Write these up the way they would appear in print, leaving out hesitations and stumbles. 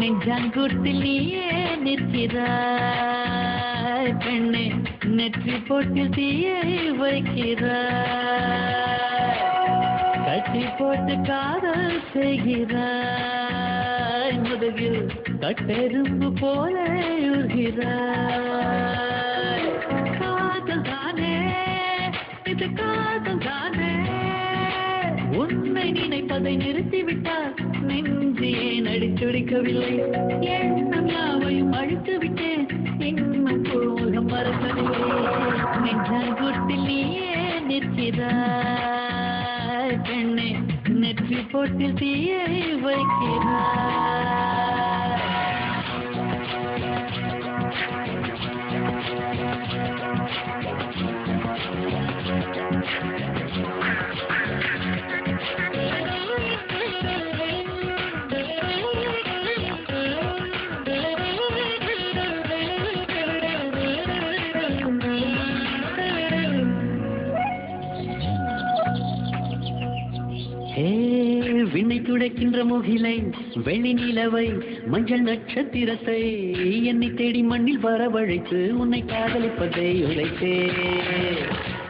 நெஞ்சாங்குட்டில் நீயே நிற்கிறாய் பெண்ணே, நெற்றி போட்டில் தீயை வைக்கிறாய், கட்டி போட்டு காதல் செய்கிறாய், முதுகில் கட்டெரும்பு போல உள்கிறாய். காதல் தானே இது, காதல் தானே, உன்னை நினைப்பதை நிறுத்திவிட்டால் நெஞ்சு ஏன் அடித்துடிக்கவில்லை? எண்ணம் யாவையும் அழித்து விட்டேன், இன்னும் போகம் மறக்கவில்லை. நெஞ்சாங்குட்டில் நீயே நிற்கிறாய் பெண்ணே, நெற்றி போட்டில் தீயை வைக்கிறாய். விண்ணை துடைக்கின்ற முகிலை, வெள்ளி நிலவை, மஞ்சள் நட்சத்திரத்தை என்னை தேடி மண்ணில் வரவழைத்து உன்னை காதலிப்பதை உழைத்தே.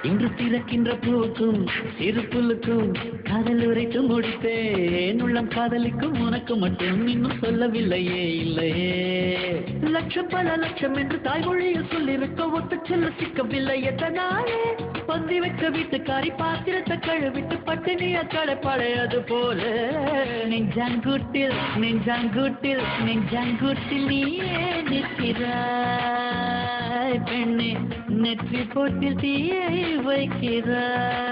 இன்று திறக்கின்ற பூவுக்கும் சிறு புல்லுக்கும் காதல் உரைத்து முடித்தேன். உள்ளம் காதலிக்கும் உனக்கு மட்டும் இன்னும் சொல்லவில்லையே, இல்லையே. லட்சம் பல லட்சம் என்று தாய்மொழியில் சொல்லிருக்க ஒத்து சொல்ல சிக்கவில்லை. எத்தனாலே பந்தி வைக்க வீட்டுக்காரி பாத்திரத்தை கழுவிட்டு பட்டினிய கடைப்படையது போல நெஞ்சாங்குட்டில் நெஞ்சாங்குட்டில் நெஞ்சாங்குட்டில் நீயே நிற்கிறாய் பெண்ணே, நெற்றி போட்டில் தீயை வைக்கிறாய்.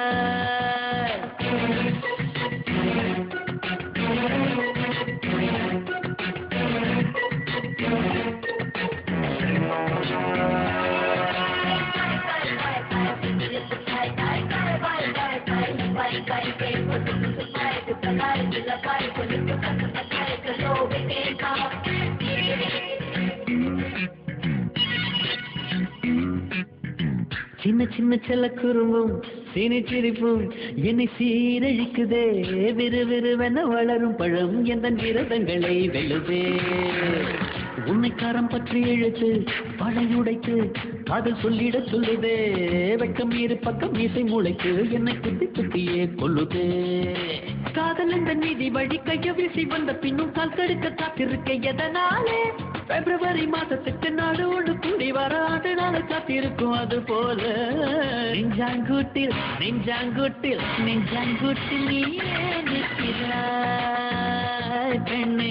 சின்ன சின்ன செல்ல குறும்பும் சீனி சிரிப்பும் என்னை சீரழிக்குதே. விறுவிறுவென வளரும் பழம் எந்த விரதங்களை வெல்லுதே. உன்னை காரம் பற்றி இழுத்து பழையுடைத்து காதல் சொல்லிட சொல்லுதே. வெக்கம் இரு பக்கம் மீசை முளைத்து என்னை குத்தி குத்தியே கொள்ளுதே. காதல் என்ற நீதி வழி கைய வீசி வந்த பின்னும் கால் கடுக்க காத்திருக்க எதனாலே? பிப்ரவரி மாதத்துக்கு நாடு ஒன்று கூடி வர ஆண்டு நாள் காத்திருக்கும். அது போல நெஞ்சாங்குட்டில் நெஞ்சாங்குட்டில் நெஞ்சாங்குட்டில் நீயே நிற்கிறாய் பெண்ணே,